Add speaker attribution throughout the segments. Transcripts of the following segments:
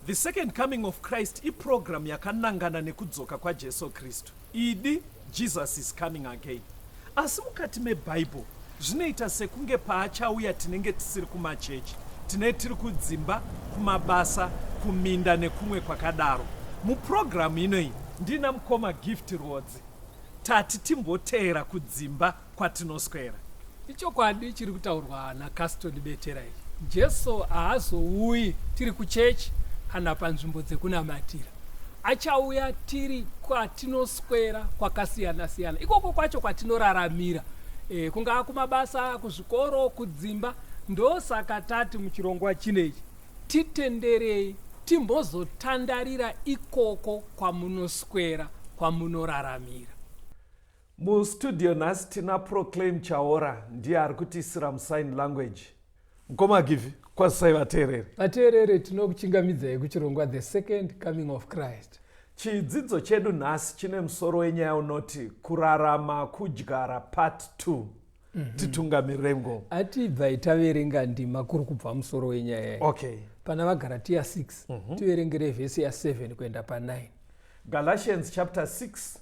Speaker 1: The second coming of Christ iprogram yakanangana nekudzoka kwaJesu Kristu. Idi Jesus is coming again. Asi mukati meBible zvinoita sekunge paachauya tinenge tisiri kumachechi, tiri kudzimba, kumabasa, kuminda nekumwe kwakadaro. Muprogramu inoyi ndina mukoma Gift Rodzi tati timboteera kudzimba kwatinoswera.
Speaker 2: Ichokwadi chiri kutaurwa naCaston Beterai. Jesu haazouyi tiri kuchechi kana panzvimbo dzekunamatira. Achauya tiri kwatinoswera kwakasiyana-siyana. Ikoko kwacho kwatinoraramira. Kungaa kumabasa, kuzvikoro, kudzimba. Ndosaka tati muchirongwa chinechi titenderei timbozotandarira ikoko kwamunoswera, kwamunoraramira.
Speaker 1: Mustudio nhasi tina Proclaim Chaora ndiye ari kutisira musign language. Mukoma Givi, kwazisai vateereri.
Speaker 2: Vateereri tinokuchingamidzai kuchirongwa The Second Coming of Christ.
Speaker 1: Chidzidzo chedu nhasi chine musoro wenyaya unoti kurarama kudyara part 2. Titungamirire ngoma.
Speaker 2: Atibvai taverenga ndima kuri kubva musoro wenyaya.
Speaker 1: Okay.
Speaker 2: Pana vaGalatia 6 tiverengere vhesi ya 7 kuenda pa9.
Speaker 1: Galatians chapter 6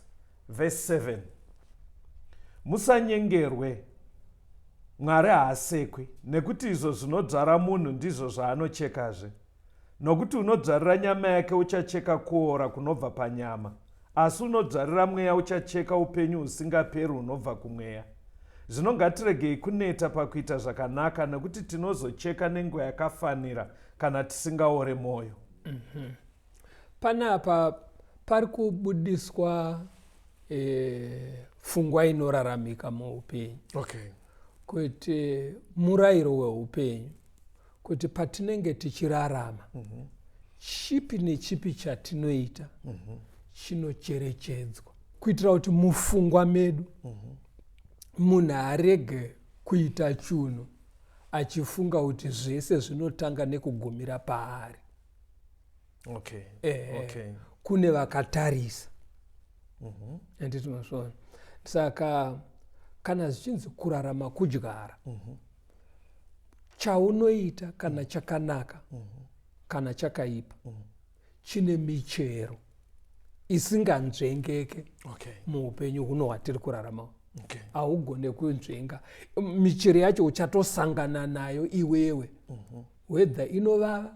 Speaker 1: verse 7. Musanyengerwe, Mwari haasekwi, nekuti izvo zvinodzvara munhu ndizvo zvaanochekazve. Nokuti unodzvarira nyama yake uchacheka kuora kunobva panyama, asi unodzvarira mweya uchacheka upenyu husingaperi hunobva kumweya. Zvino ngatiregei kuneta pakuita zvakanaka, nekuti tinozocheka nenguva yakafanira kana tisingaore mwoyo.
Speaker 2: Panapa pari kubudiswa pfungwa inoraramika muupenyu.
Speaker 1: Okay.
Speaker 2: Kuti murayiro weupenyu, kuti patinenge tichirarama, chipi nechipi chatinoita chinocherechedzwa, kuitira kuti mupfungwa medu munhu arege kuita chinhu achifunga kuti zvese zvinotanga nekugumira paari.
Speaker 1: Okay. Okay.
Speaker 2: Kune vakatarisa. Anditinozvona. Saka kana zvichinzi kurarama kudyara, chaunoita kana chakanaka kana chakaipa chine michero isinganzvengeke muupenyu huno hwatiri kurarama. Haugone kunzvenga. Michero yacho uchatosangana nayo iwewe, whether inovava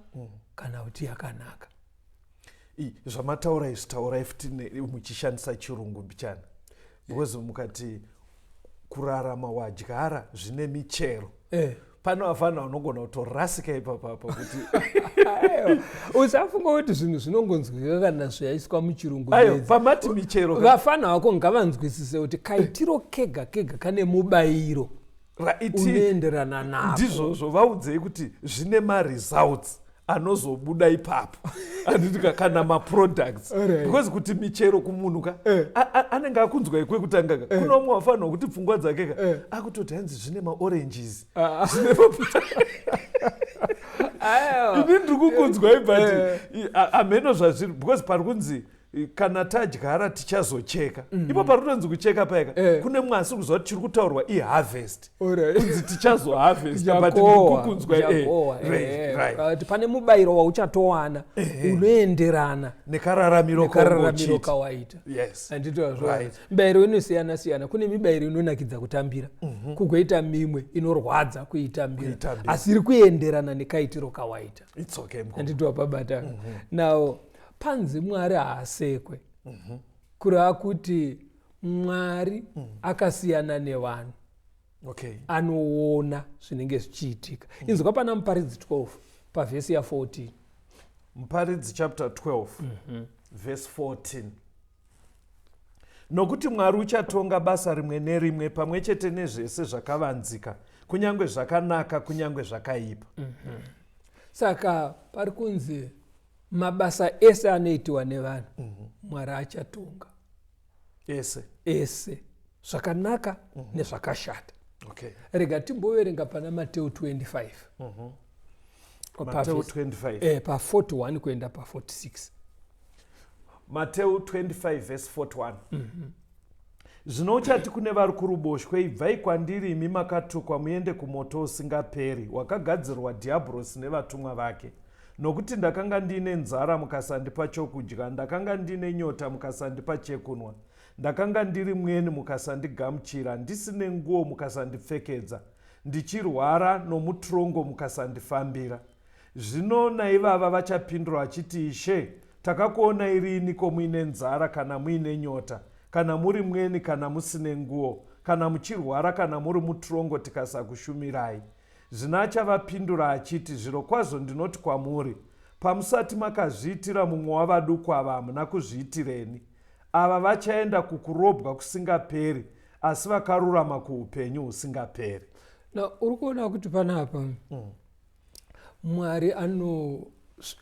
Speaker 2: kana kuti yakanaka.
Speaker 1: Zvamataura izvi taurai futi muchishandisa chirungu mbichana. Because mukati kurarama wadyara zvine michero. Pano vafana vanogona kutorasika ipapapo kuti
Speaker 2: usafunga kuti zvinhu zvinongonzwika kana zvaiswa muchirungu.
Speaker 1: Ayo pamati michero.
Speaker 2: Vafana vako ngavanzwisise kuti kaitiro kega kega kane mubayiro unoenderana navo.
Speaker 1: Ndizvozvo vaudzei kuti zvine ma-results anozobuda ipapo. Anditi kana ma-products. Because kuti michero kumunhu ka anenge akunzwa ikwe kutanga ka. Kuna umwe wafanira kuti pfungwa dzake ka akutoti hanzi zvine ma-oranges. Zvine ini ndiri kukunzwa ibati ameno zvazviri. Because pari kunzi kana tadyara tichazocheka. Ipo pari kutonzi kucheka paika. Kune mumwe asiri kuziva kuti chiri kutaurwa i-harvest. Kunzi tichazo-harvest. But ndikukunzwa
Speaker 2: right. Pane mubayiro wauchatowana unoenderana
Speaker 1: nekararamiro
Speaker 2: kawaita.
Speaker 1: Yes.
Speaker 2: Right. Mibayiro inosiyana-siyana. Kune mibayiro inonakidza kutambira. Kugoita mimwe inorwadza kuitambira. Asi iri kuenderana nekaitiro kawaita.
Speaker 1: It's okay.
Speaker 2: Anditwa pabata. Now, panzi Mwari haasekwe. Kureva kuti Mwari akasiyana nevanhu.
Speaker 1: Okay.
Speaker 2: Anoona zvinenge zvichiitika. Inzwa pana Muparidzi 12 pavhesi ya 14.
Speaker 1: Muparidzi chapter 12 verse 14. Nokuti Mwari uchatonga basa rimwe nerimwe pamwe chete nezvese zvakavanzika, kunyange zvakanaka, kunyange zvakaipa.
Speaker 2: Saka pari kunzi mabasa ese anoitiwa nevanhu Mwari achatonga. Ese zvakanaka nezvakashata.
Speaker 1: Okay.
Speaker 2: Rega timboverenga pana Mateo 25.
Speaker 1: Mateo 25.
Speaker 2: Pa 41 kuenda pa 46.
Speaker 1: Mateo 25 verse 41. Zvino uchati kune vari kuruboshwe, ibvai kwandiri imi makatukwa muende kumoto usingaperi, wakagadzirwa dhiabhorosi nevatumwa vake. nokuti ndakanga ndine nzara mukasandipa chokudya, ndakanga ndine nyota mukasandipa chekunwa, ndakanga ndiri mweni mukasandigamuchira, ndisine nguo mukasandipfekedza, ndichirwara nomutorongo mukasandifambira. Zvino naivava vachapindura vachiti, Ishe, takakuonai riniko muine nzara kana muine nyota, kana muri mweni kana musine nguo, kana muchirwara kana muri mutorongo tikasakushumirai? Zvino achavapindura achiti, zvirokwazvo ndinoti kwamuri, pamusati makazviitira mumwe wavaduku ava hamuna kuzviitireni. Ava vachaenda kukurobwa kusingaperi, asi vakarurama kuupenyu husingaperi.
Speaker 2: Uri kuona kuti panapa Mwari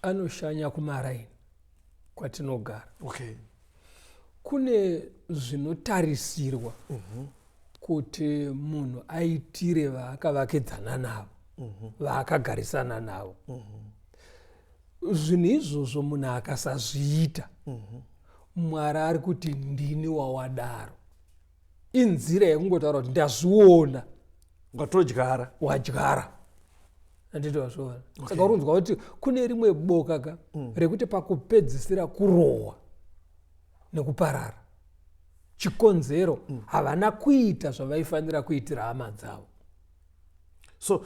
Speaker 2: anoshanya kumaraini kwatinogara.
Speaker 1: Okay.
Speaker 2: Kune zvinotarisirwa kuti munhu aitire vaakavakidzana navo, vaakagarisana navo. Zvinhu izvozvo munhu akasazviita, Mwari ari kuti ndini wawadaro. Inzira yekungotaura kuti ndazviona.
Speaker 1: Ngatodyara.
Speaker 2: Wadyara. Anditi wazviona. Saka urunzwa kuti kune rimwe boka rekuti pakupedzisira kurohwa nekuparara, chikonzero havana kuita zvavaifanira kuitira hama dzavo.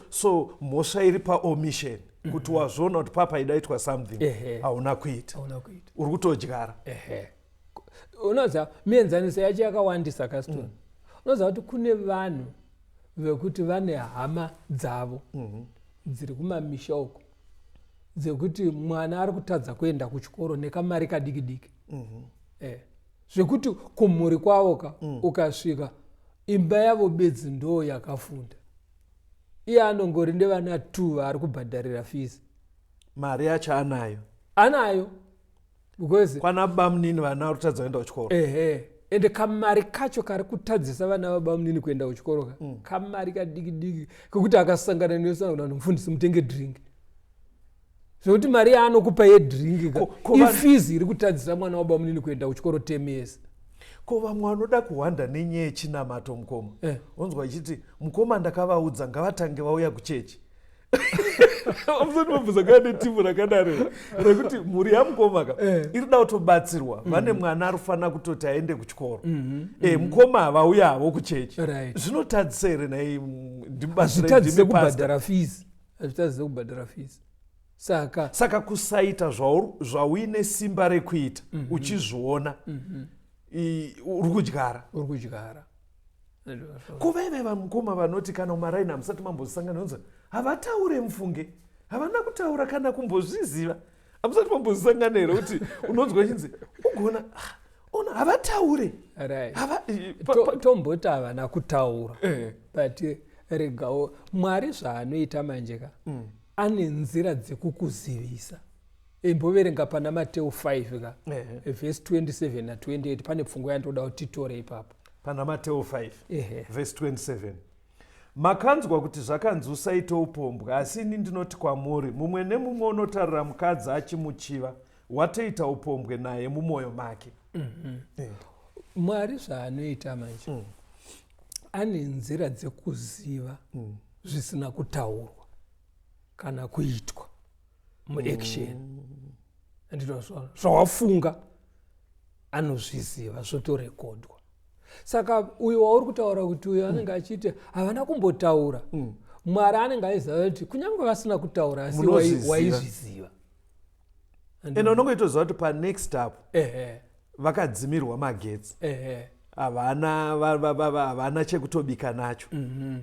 Speaker 1: So mhosva iri paomission, kuti wazviona kuti papa idaitwa something, hauna kuita. Uri kutodyara.
Speaker 2: Unoziva mienzaniso yacho yakawandisa kasitoni. Unoziva kuti kune vanhu vekuti vane hama dzavo dziri kumamisha uko, dzekuti mwana ari kutadza kuenda kuchikoro nekamari kadiki-diki. Zvekuti kumhuri kwavo ukasvika, imba yavo bedzi ndo yakafunda. Iye anongori ndevana 2 vari kubhadharira fees.
Speaker 1: Mari yacho anayo.
Speaker 2: Anayo. Because
Speaker 1: kwana bamunini vana vari kutadza kuenda kuchikoro.
Speaker 2: Ende kamari kacho kari kutadzisa vana vabamunini kuenda kuchikoro kamari kadiki-diki kekuti akasangana nesangana nomufundisi mutenge drink. Zvekuti mari yaanokupa yedrink ifees iri kutadzisa mwana wabamunini kuenda kuchikoro term yese.
Speaker 1: Ko vamwe vanoda kuhwanda nenyaya yechinamato mukoma. Unzwa ichiti mukoma ndakavaudza ngavatange vauya kuchechi. Amusati mabvuza kana timu rakadaro rekuti mhuri yamukoma iri da kutobatsirwa, vane mwana arifana kutoti aende kuchikoro. Mukoma havauya havo kuchechi. Zvinotadzisa here nai
Speaker 2: ndimbatsire kubhadhara fees. Hazvitadzise kubhadhara fees.
Speaker 1: Saka kusaita zvauine simba rekuita uchizviona uri kudyara.
Speaker 2: Uri kudyara.
Speaker 1: Kuvaive vamukoma vanoti kana umaraini hamusati mambozisangana unza havataure mufunge, havana kutaura kana kumbozviziva. Hamusati mambozisangana here kuti unonzwa chinzi ugona ona havataure.
Speaker 2: Tomboti havana kutaura. But regawo Mwari zvaanoita manjeka ane nzira dzekukuzivisa. Imboverenga pana Mateo 5 verse 27 na 28 pane pfungwa yandoda kuti titore ipapo.
Speaker 1: Pana Mateo 5 verse 27. Makanzwa kuti zvakanzi usaite upombwe, asi ini ndinoti kwamuri, mumwe nemumwe unotarira mukadzi achimuchiva watoita upombwe naye mumwoyo make.
Speaker 2: Mwari zvaanoita manje ane nzira dzekuziva zvisina kutaurwa kana kuitwa muaction. Andinozvona zvawafunga anozviziva zvotorekodwa. Saka uyo wauri kutaura kuti uyo anenge achiti havana kumbotaura, Mwari anenge aiziva kuti kunyange vasina kutaura asi waizviziva.
Speaker 1: Ende unongoitoziva kuti panext up vakadzimirwa magetsi, havana chekutobika nacho.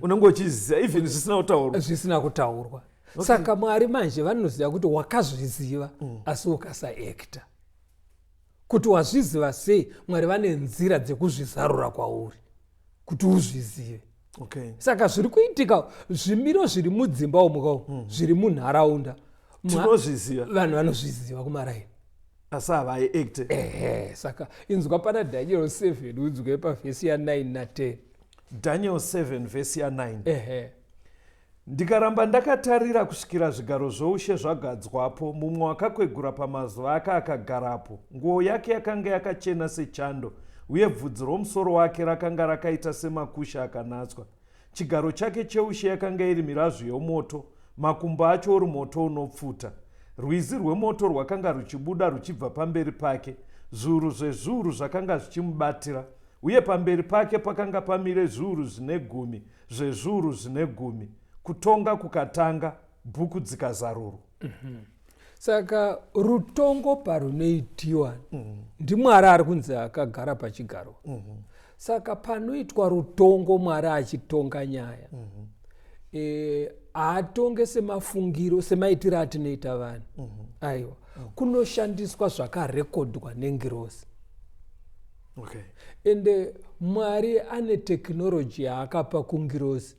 Speaker 1: Unenge uchiziva even zvisina
Speaker 2: kutaurwa. Saka Mwari manje vanoziva kuti wakazviziva asi ukasaacta. Kuti wazviziva sei, Mwari vane nzira dzekuzvizarura kwauri kuti uzvizive. Saka zviri kuitika zvimiro zviri mudzimba umu zviri munharaunda
Speaker 1: tinozviziva,
Speaker 2: vanhu vanozviziva kumaraini
Speaker 1: asi havaiacte.
Speaker 2: Saka inzwa pana Daniel 7 unzwe pavhesi ya9 na 10.
Speaker 1: Daniel 7 vhesi ya9. Ndikaramba ndakatarira kusvikira zvigaro zvoushe zvagadzwapo, mumwe akakwegura pamazuva ake akagarapo. Nguo yake yakanga yakachena sechando, uye bvudzi romusoro wake rakanga rakaita semakusha akanatswa. Chigaro chake cheushe yakanga iri mirazvo yomoto, makumbo acho uri moto unopfuta. rwizi rwemoto rwakanga ruchibuda ruchibva pamberi pake, zviuru zvezviuru zvakanga zvichimubatira, uye pamberi pake pakanga pamire zviuru zvine 10 zvezviuru zvine 10. Kutonga kukatanga, bhuku dzikazarurwa.
Speaker 2: Saka rutongo parunoitiwa ndiMwari ari kunzi akagara pachigaro. Saka panoitwa rutongo Mwari achitonga nyaya, aatonge semafungiro semaitiro atinoita vanhu. Aiwa, kunoshandiswa zvakarekodwa nengirosi. Ende Mwari ane tekinoloji yaakapa kungirosi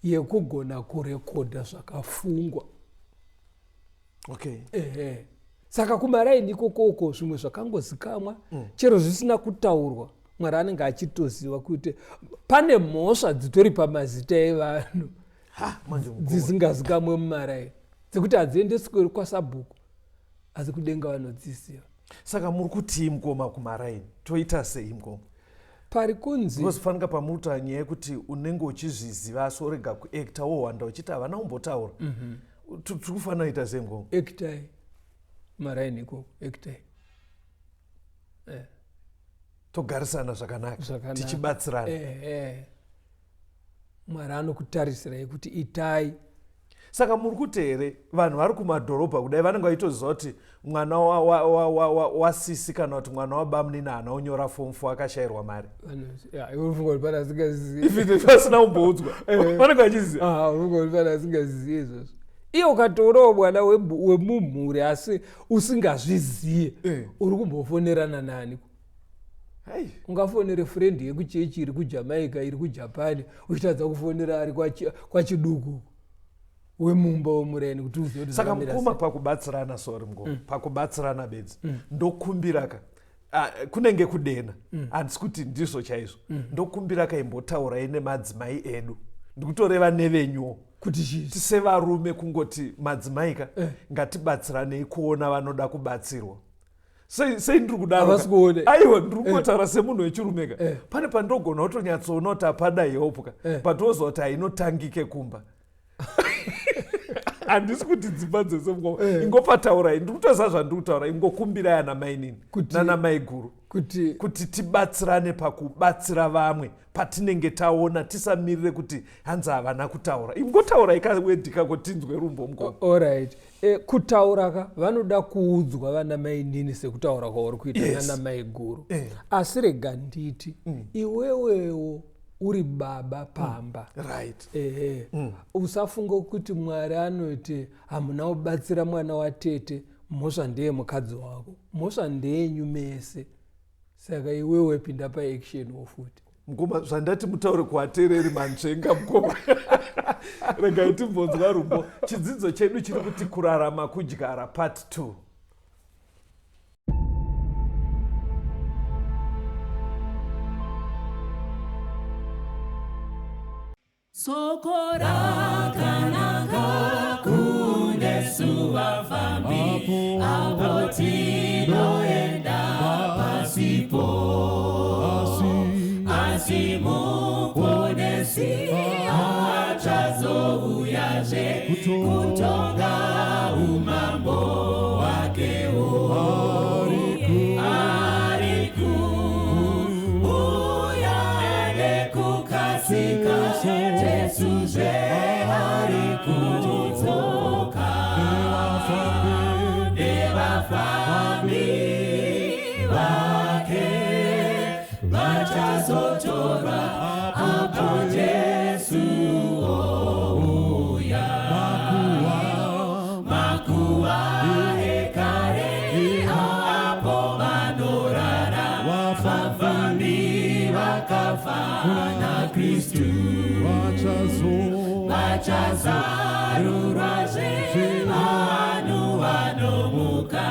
Speaker 2: yekugona kurekodha zvakafungwa. Saka kumaraini ikokoko zvimwe zvakangozikamwa chero zvisina kutaurwa, Mwari anenge achitoziva kuti pane mhosva dzitori pamazita evanhu dzisingazikamwe mumaraini, dzekuti hadziendeswi kwasabhuku asi kudenga vanodziziva.
Speaker 1: Saka muri kuti mukoma kumaraini toita sei mukoma?
Speaker 2: Pari kunzi
Speaker 1: ngozifanika pamuta nyaya yekuti unenge uchizviziva asi orega kuacta wohwanda uchiti havana kumbotaura. Tikufanira kuita sei mukoma?
Speaker 2: Actai maraini ikoko, actai.
Speaker 1: Togarisana zvakanaka tichibatsirana.
Speaker 2: Mwari anokutarisirai kuti itai.
Speaker 1: Saka muri kuti here vanhu vari kumadhorobha kudai vanenge vaitoziva kuti mwana wasisi kana kuti mwana wabamunini haana unyora form 4 akashayirwa mari? Pasina kumboudzwa vanenge vachiziva.
Speaker 2: Asingazivi izvozvo. Iyo ukatorawo mwana wemumhuri asi usingazviziye, uri kumbofonerana nani? Ungafonere friend yekuchechi iri kuJamaica, iri kuJapani, uchitadza kufonera ari kwachiduku wemumba womuraini kuti uzive kuti
Speaker 1: saka mukoma pakubatsirana. Sorry mukoma, pakubatsirana bedzi ndokumbiraka kunenge kudena, handisi kuti ndizvo chaizvo. Ndokumbiraka imbotaurai nemadzimai edu, ndikutoreva nevenyuwo
Speaker 2: kuti
Speaker 1: tisevarume kungoti madzimaika ngatibatsiranei kuona vanoda kubatsirwa. Sei ndiri kudaro? Aiwa, ndiri kungotaura semunhu wechirumeka. Pane pandogona kutonyatsoona kuti hapada yeopuka, patozwa kuti hainotangike kumba. Handisi kuti dzimba dzese ingopataurai, ndiri kutoziva zvandiri kutaura, ingokumbirai ana mainini nana maiguru kuti tibatsirane pakubatsira vamwe patinenge taona, tisamirire kuti hanzi havana kutaura. Ingotaura ikawedhika kotinzwe rumbo mukoma.
Speaker 2: Alright. Kutaura vanoda kuudzwa vana mainini sekutaura kwauri kuita nana maiguru. Asi rega nditi iwewewo uri baba pamba.
Speaker 1: Right.
Speaker 2: Usafunga kuti Mwari anoti hamuna kubatsira mwana watete, mhosva ndeye mukadzi wako, mhosva ndeyenyu mese. Saka iwewe pinda paaction wofuti.
Speaker 1: Mukoma, zvandati mutaure kuvateereri manzvenga mukoma. Regai timbonzwa rumbo. Chidzidzo chedu chiri kuti kurarama kudyara part 2.
Speaker 3: Soko rakanaka kunesu vafambi apo tinoenda pasipo asi muponesi achazouyazve kutonga umambo wakewo ari kuuya nekukasika Jesuzve ari kudzoka nevafambi vake vachazotorwa apo Jesu ouya. Makuva ekare apo vanorara vafambi vakafa naKristu vachazarurwazve vanhu vanomuka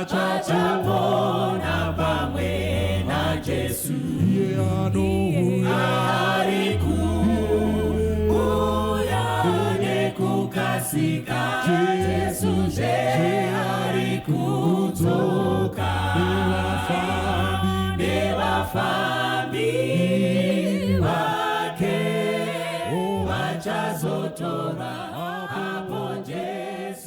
Speaker 3: vachapona pamwe naJesu. Ari kuuya nekukasika Jesuzve ari kudzoka nevafambi vake vachazotora apo Jesu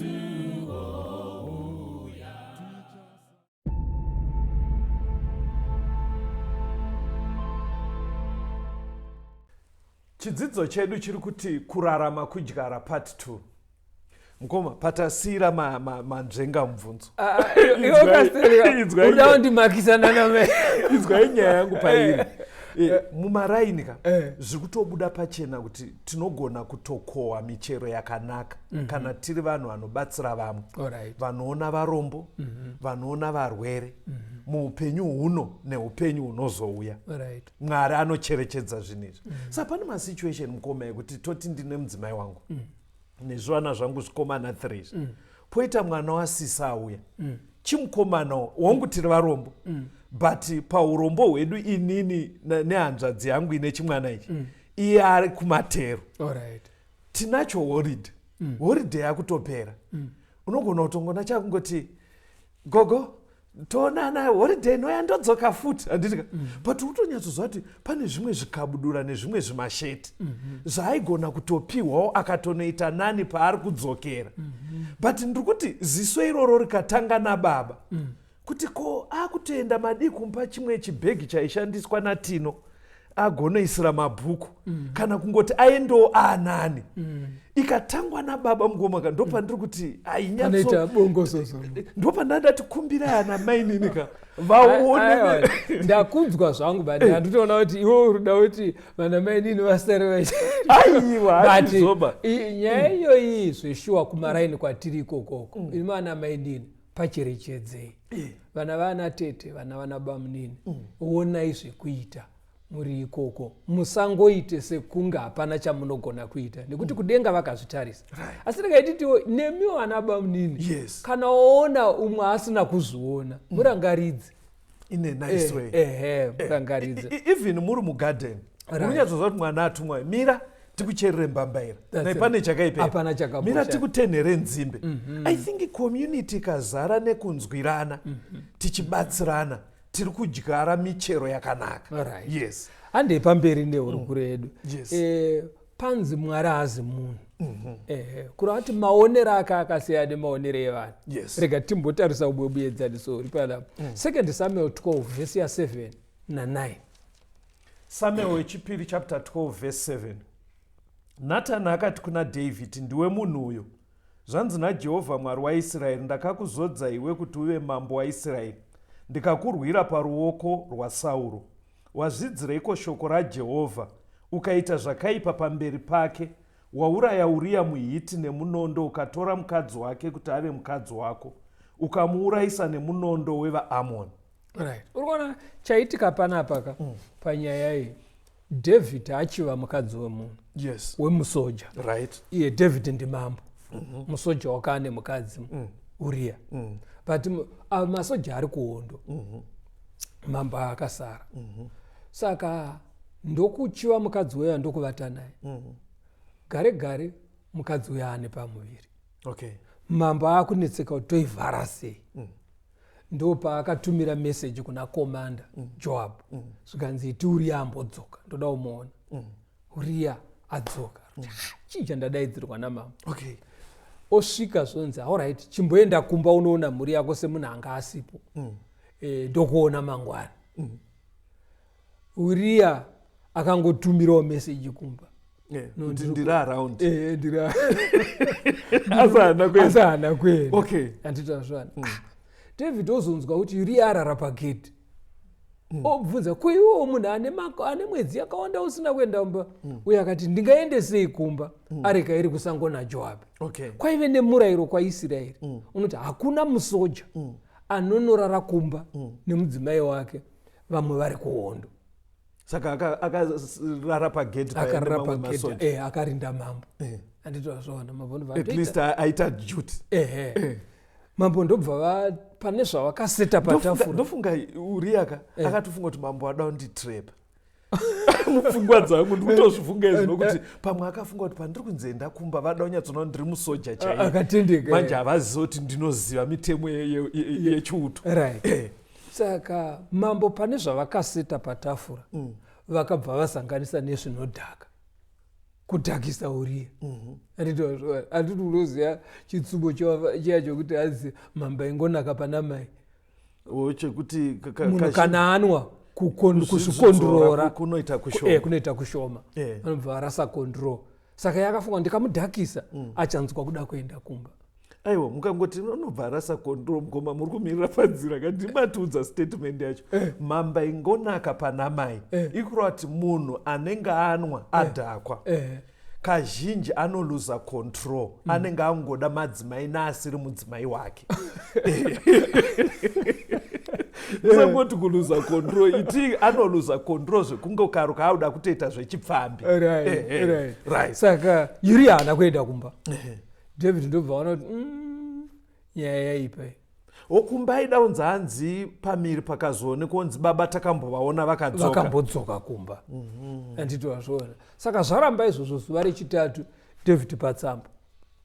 Speaker 1: chidzidzo chedu chiri kuti kurarama kudyara part 2. Mukoma patasira manzvenga mubvunzo.
Speaker 2: Uda undimakisana name.
Speaker 1: Inzwai nyaya yangu pairi. Mumaraini zviri kutobuda pachena kuti tinogona kutokohwa michero yakanaka kana tiri vanhu vanobatsira vamwe, vanoona varombo, vanoona varwere muupenyu huno neupenyu hunozouya. Mwari anocherechedza zvinhu izvi. Saka pane masituation mukoma yekuti toti ndine mudzimai wangu nezvivana zvangu zvikomana 3 poita mwana wasisa auya chimukomanawo wangu tiri varombo but paurombo hwedu inini nehanzvadzi yangu ine chimwana ichi iye ari kumatero tinacho holiday yakutopera unogona kutongona chakungoti gogo toonana holiday inoya ndodzoka futi handitika but utonyatsoziva kuti pane zvimwe zvikabudura nezvimwe zvimasheti zvaaigona kutopiwawo akatonoita nani paari kudzokera but ndiri kuti ziso iroro rikatanga nababa kuti ko akutoenda madikumpa chimwe chibhegi chaishandiswa natino agonoisira mabhuku kana kungoti aendewo anani ikatangwa nababa mugomaka ndopandiri kuti ndopandandati kumbirai ana maininika vaone.
Speaker 2: Ndakunzwa zvangu but handitoona kuti iwe urida kuti vana mainini vasare vachi. Nyaya iyoyi zveshuwa kumaraini kwatiri ikokoko ini vana mainini pacherechedzei vana vana tete vana vana bamunini onai zvekuita muri ikoko musangoite sekunge hapana chamunogona kuita nekuti kudenga vakazvitarisa asi rekaititiwo nemiwo vana bamunini kana waona umwe asina kuzviona murangaridze
Speaker 1: in a nice way.
Speaker 2: Murangaridze
Speaker 1: even muri mugarden unyatsoziva kuti mwana atumwa mira tikucherere mbambaira naipane chakaipa mira tikutenhere nzimbe. I think community ikazara nekunzwirana tichibatsirana tiri kudyara michero yakanaka. Yes.
Speaker 2: Handei pamberi nehurukuro yedu. Panzi Mwari hazi munhu. Kureva kuti maonero ake akasiyana nemaonero evanhu. Rega timbotarisa ubwebwedzaniso huri panapo. 2 Samuel 12 vhesi ya7 na9.
Speaker 1: Samuel wechipiri chapter 12 verse 7. Natani akati kuna David, ndiwe munhu uyo. Zvanzi naJehovha Mwari waIsraeri, ndakakuzodza iwe kuti uve mambo waIsraeri. Ndikakurwira paruoko rwaSauro. Wazvidzireiko shoko raJehovha ukaita zvakaipa pamberi pake? Wauraya Uria muHiti nemunondo, ukatora mukadzi wake kuti ave mukadzi wako, ukamuurayisa nemunondo wevaAmoni.
Speaker 2: Urikuona chaitika panapa panyaya iyi. David achiva mukadzi wemunhu wemusoja. Iye David ndimambo musoja wakane mukadzi Uria but masoja ari kuhondo mambo akasara saka ndokuchiva mukadzi weya ndokuvata naye gare gare mukadzi weya ane pamuviri mambo akunetseka kuti toivhara sei ndopaakatumira meseji kuna komanda Joab zvikanzi iti Uria ambodzoka ndoda kumuona. Uria adzoka chii chandadaidzirwa namambo. Osvika zvonzi alright chimboenda kumba unoona mhuri yako semunhu anga asipo ndokuona mangwana. Uria akangotumirawo meseji kumba
Speaker 1: ndiri around
Speaker 2: asahana kwenda anditazvana. David ozonzwa kuti Uria arara pagedhi obvunza kuiwewo munhu ane mwedzi yakawanda usina kuenda kumba uye akati ndingaende sei kumba areka iri kusango naJoabi. Kwaive nemurayiro kwaIsraeri unoti hakuna musoja anonorara kumba nemudzimai wake vamwe vari kuhondo.
Speaker 1: Saka akarara pagedhi
Speaker 2: akarinda mambo. Anditozvaona mambo
Speaker 1: at least aita duty.
Speaker 2: Mambo ndobva pane zvavakaseta patafura.
Speaker 1: Ndofunga Uria akatofunga kuti mambo ada kunditrapa. Mupfungwa dzangu ndikutozvifunga izvi nokuti pamwe akafunga kuti pandiri kunzenda kumba vada kunyatsoona ndiri musoja chaiye.
Speaker 2: Akatendeka.
Speaker 1: Manje havazivi kuti ndinoziva mitemo yechiuto.
Speaker 2: Saka mambo pane zvavakaseta patafura vakabva vasanganisa nezvinodhaka kudhakisa Uria. Handiti unoziva chitsubo chiya chokuti azi mamba ingonaka pana mai
Speaker 1: chekuti
Speaker 2: munhu kana anwa kuzvikondrora
Speaker 1: kunoita kushoma.
Speaker 2: Kunoita kushoma. Vanobva varasa control. Saka yakafunga ndikamudhakisa achanzwa kuda kuenda kumba.
Speaker 1: Aiwa, mukangoti unobva arasa control mukoma muri kumirira panzira kandi ndimatudza statement yacho. Mamba ingonaka pana mai. Ikurwa kuti munhu anenge anwa adhakwa. Kazhinji anoluza control. Anenge angoda madzimai naasiri mudzimai wake. Sangoti kuluza control iti anoluza control zvekunge ukaruka auda kutoita zvechipfambi.
Speaker 2: Right. Saka Uriah haana kuenda kumba. David ndobva vaona kuti nyaya yaipa.
Speaker 1: Okumba idaunza hanzi pamiri pakazoonekwa kunzi baba takambovaona
Speaker 2: vakambodzoka kumba. Anditi wazviona. Saka zvaramba izvozvo zuva rechitatu David patsamba.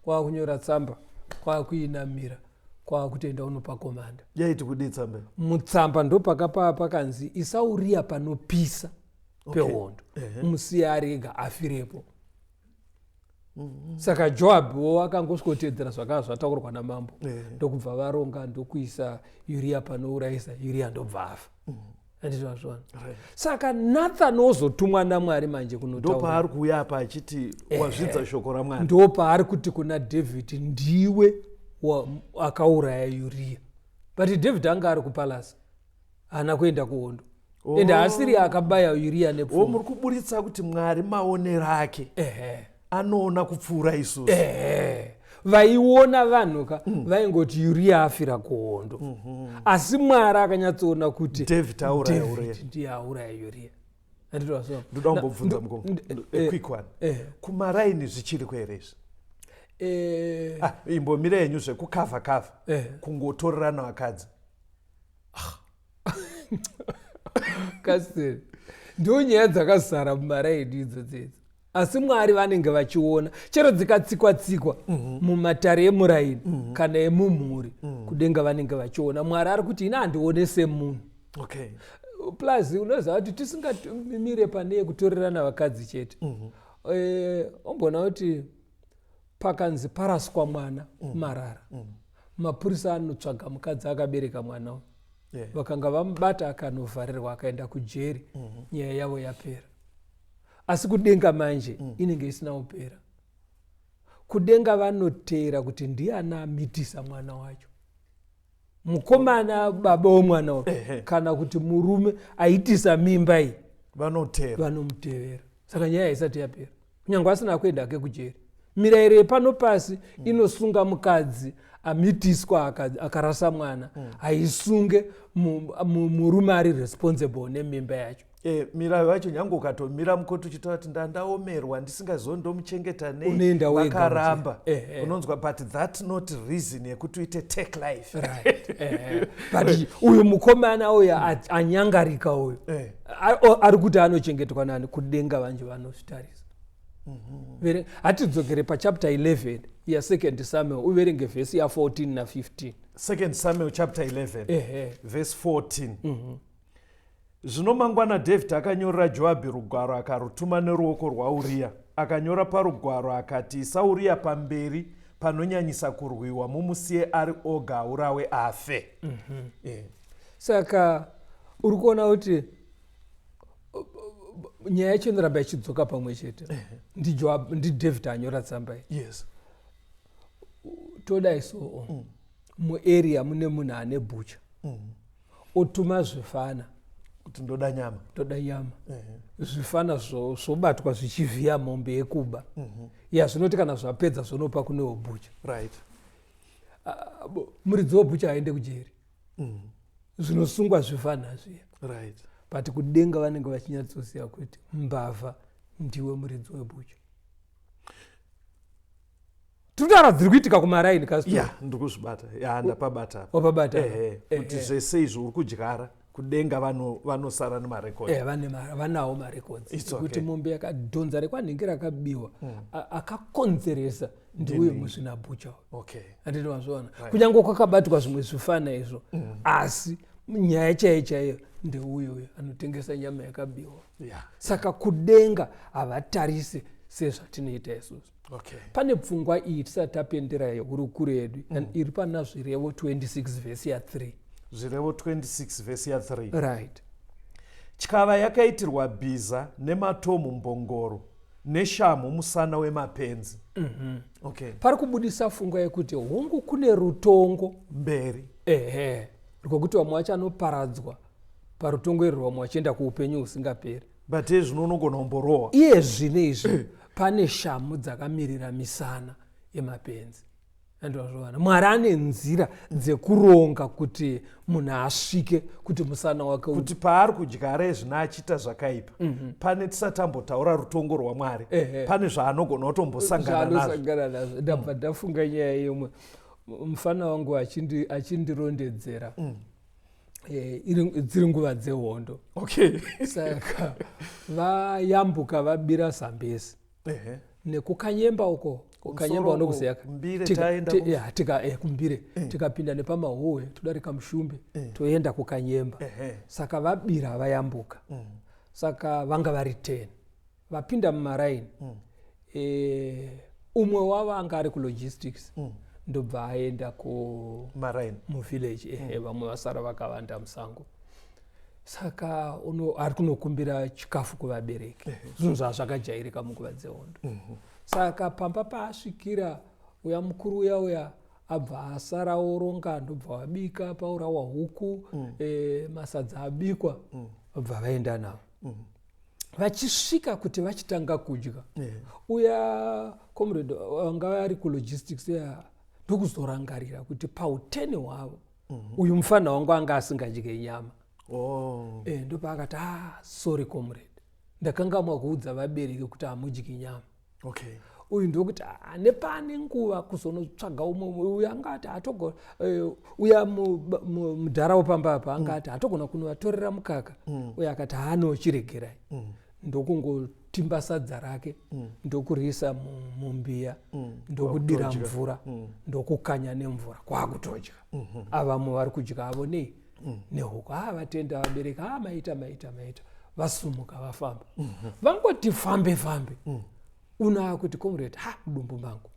Speaker 2: Kwakunyora tsamba, kwakuinamira, kwakutoenda unopa komanda.
Speaker 1: Yaiti kudii tsamba?
Speaker 2: Mutsamba ndopakapa pakanzi isa Uriah panopisa pehondo. Musiya arega afirepo. Saka Joabhu akangoswotedzera zvakanga zvataurwa namambo. Ndokubva varonga ndokuisa Uriah panourayisa, Uriah ndobva afa. Anditi wazviona. Saka Nathan ozotumwa naMwari manje kunotaura.
Speaker 1: Ndopaari kuuya apa achiti wazvidza shoko raMwari.
Speaker 2: Ndopaari kuti kuna David ndiwe akauraya Uriah. But David anga ari kupalasa. Haana kuenda kuhondo. Ende asiri akabaya Uriah nepfumo.
Speaker 1: Muri kuburitsa kuti Mwari maonero ake. Anoona kupfuura isusu.
Speaker 2: Vaiona vanhu vaingoti Uriah afira kuhondo. Asi Mwari akanyatsoona kuti
Speaker 1: David
Speaker 2: ndiye auraya Uriah. Anditwasoma.
Speaker 1: Ndoda kumbobvunza mukombo. Quick one. Kumaraini zvichiri kwerezvi. Imbomire yenyu zvekukavha kungotorerana vakadzi.
Speaker 2: Kasiri. Ndo nyaya dzakazara mumaraini idzodzo. Asi Mwari vanenge vachiona chero dzikatsikwa mumatare emuraini kana emumhuri kudenga vanenge vachiona. Mwari ari kuti ina handionese munhu. Plus unoziva kuti tisingamire pane kutorerana vakadzi chete. Ombona kuti pakanzi paraswa mwana marara. Mapurisa anotsvaga mukadzi akabereka mwana. Vakanga vamubata akanovharirwa akaenda kujeri. Nyaya yavo yapera. Asi kudenga manje inenge isina kupera. Kudenga vanotera kuti ndiani amitisa mwana wacho. Mukomana baba womwana wacho kana kuti murume aitisa mimba iyi vanomutevera. Saka nyaya isati yapera. Kunyange asina kuenda kujeri. Mirayiro pano pasi inosunga mukadzi amitiswa akarasa mwana. Haisunge murume ari responsible nemimba yacho.
Speaker 1: Mirayo yacho nyange ukatomira mukoti uchitaura kuti ndandaomerwa ndisingazondomuchengeta nei vakaramba. Unonzwa but that not reason yekuti uite take life.
Speaker 2: But uyu mukomana uyu anyangarika uyu ari kuti anochengetwa nani kudenga vanje vanosvitarisa. Hatidzokere pachapter 11 ya2 Samuel uverenge vhesi ya14 na15.
Speaker 1: 2 Samuel chapter 11 verse 14. Zvino mangwana David akanyorera Joabhi rugwaro akarutuma neruoko rwaUriah. Akanyora parugwaro akati isa Uriah pamberi panonyanyisa kurwiwa mumusiye ari oga aurawe afe.
Speaker 2: Saka uri kuona kuti nyaya yacho inoramba ichidzoka pamwe chete. Ndi David anyora tsamba iyi. Todai so muarea mune munhu ane bhucha. Otuma zvifana
Speaker 1: kuti ndoda nyama. Zvifana zvobatwa zvichivhiya mombe yekuba. Zvinoti kana zvapedza zvonopa kune wobhucha. Muridzi wobhucha aende kujeri. Zvinosungwa zvifana zviya. But kudenga vanenge vachinyatsoziva kuti mbavha ndiwe muridzi webhucha. Tutara dziri kuitika kumaraini kasi. Ndikuzvibata. Ndapabata.
Speaker 2: Wapabata.
Speaker 1: Kuti zvese izvo uri kudyara kudenga vanosara nemarekodzi.
Speaker 2: Vanawo marekodzi. Kuti mombe yakadhonza rekwanhingi rakabiwa akakonzeresa ndiuye muzvinabhucha. Handiti wazviona. Kunyange kwakabatwa zvimwe zvifana izvo asi nyaya chaiyo ndeuyo anotengesa nyama yakabiwa. Saka kudenga havatarise sezvatinoita isusu. Pane pfungwa iyi tisati tapendera hurukuro yedu iri pana Zvirevo 26 vhesi ya3.
Speaker 1: Zvirevo 26 vhesi ya3.
Speaker 2: Right.
Speaker 1: Tyava yakaitirwa bhiza nematomu mbongoro neshamhu musana wemapenzi. Okay.
Speaker 2: Pari kubudisa fungo yekuti hongu kune rutongo
Speaker 1: mberi
Speaker 2: rwokuti vamwe vacho anoparadzwa parutongo irwo vamwe vachienda kuupenyu husingaperi.
Speaker 1: But izvi unogona kumborohwa.
Speaker 2: Iye zvine izvi pane shamu dzakamirira misana yemapenzi. Andozvona Mwari ane nzira dzekuronga kuti munhu asvike kuti musana wake
Speaker 1: kuti paari kudyara ezvina achiita zvakaipa pane tisatambotaura rutongo rwaMwari pane zvaanogona kutombosangana
Speaker 2: nazvo. Ndabva ndafunga nyaya yemwe mufana wangu achindirondedzera dziri nguva dzehondo.
Speaker 1: Okay.
Speaker 2: Saka vayambuka vabira Zambezi nekukanyemba uko kukanyemba unokuziya kumbire tikapinda nepamahowe todarika Mushumbe toenda kukanyemba. Saka vabira vayambuka. Saka vanga vari 10 vapinda mumaraini. Umwe wavo anga ari kulogistics ndobva aenda muvillage. Vamwe vasara vakavanda musango. Saka ari kunokumbira chikafu kuvabereki. Zvinhu zvazvakajairika munguva dzehondo. Saka pamba paasvikira uya mukuru uya abva asara oronga ndobva wabika paurawa huku masadza abikwa vabva vaenda navo. Vachisvika kuti vachitanga kudya uya comrade wanga ari kulogistics ndokuzorangarira kuti pauteni hwavo uyu mufana wangu anga asingadye nyama. Ndopaakati sorry comrade, ndakanga mwakuudza vabereki kuti hamudyi nyama.
Speaker 1: Okay.
Speaker 2: Uyu ndokuti nepane nguva kuzonotsvaga umwe uyu angati atogona uya mudhara wepamba apa angati atogona kunovatorera mukaka. Uyu akati haanochiregerai. Ndokungotimba sadza rake ndokuriisa mumbiya ndokudira mvura ndokukanya nemvura kwakutodya. Avamwe vari kudya avo nehuku. Vatenda vabereki maita vasumuka vafamba. Vangoti fambe una kuti comrade mudumbu mangu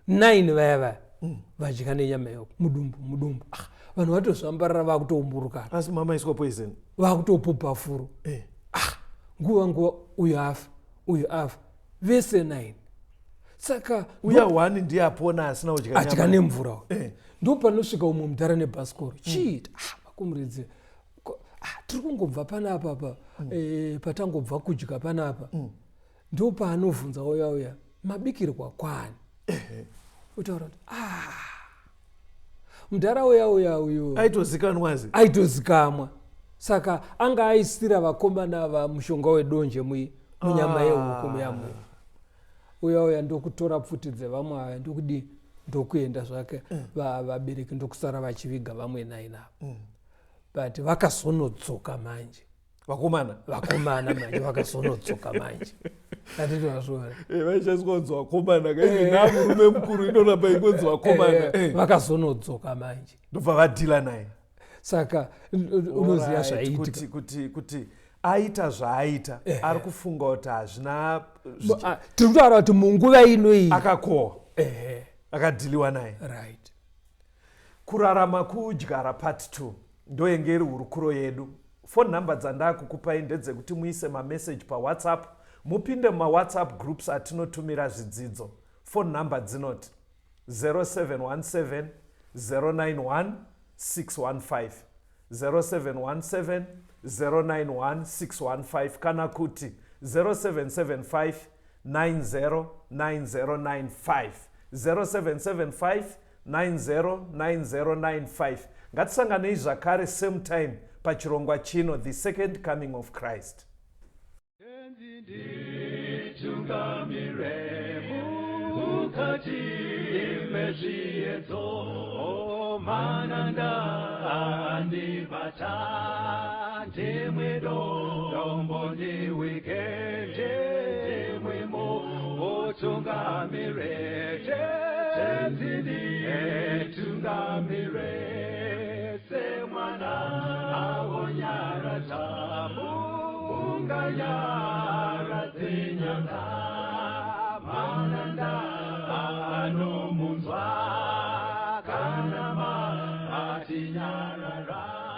Speaker 2: 9 vaya vadya nenyama yako mudumbu. Vanhu vatozvambarira vakutoumburuka.
Speaker 1: Asi mama iswa poison.
Speaker 2: Vakutopupa furu. Nguva uyu afa vese 9. Saka
Speaker 1: uya 1 ndiye apona asina kudya nyama.
Speaker 2: Adya nemvura. Ndopanosvika umwe mudhara nebhasikoro chiita vakomredzi tiri kungobva panapa patangobva kudya panapa. Ndopaanobvunza uya mabikirwa kwani. Utaura kuti mudhara uya uyu aitozikamwa. Saka anga aisira vakomana vamushonga wedonje munyama yehuku muyamwe. Uya ndokutora pfuti dzevamwe aya ndokuenda zvake vabereki ndokusara vachiviga vamwe 9 avo. But vakazonodzoka manje vakomana manje vakazonodzoka manje.
Speaker 1: Vaishandiswa kunzi vakomana namurume mukuru inoramba ingonzi vakomana.
Speaker 2: Vakazonodzoka manje
Speaker 1: ndobva vadhila naye.
Speaker 2: Saka unoziva zvaiitika
Speaker 1: kuti aita zvaaita ari kufunga kuti hazvina.
Speaker 2: Tiri kutaura kuti munguva inoiyi
Speaker 1: akakohwa akadhiliwa naye.
Speaker 2: Right.
Speaker 1: Kurarama kudyara part 2 ndoyenge iri hurukuro yedu. Phone number dzandakukupai ndedzekuti muise mamessage paWhatsApp, mupinde mumawhatsapp groups atinotumira zvidzidzo. Phone number dzinoti 0717 091 615 0717 091 615 kana kuti 0775 909095 0775 909095. Ngatisanganei zvakare same time pachirongwa chino, the second coming of Christ.
Speaker 3: Munzwa kana mati nyarara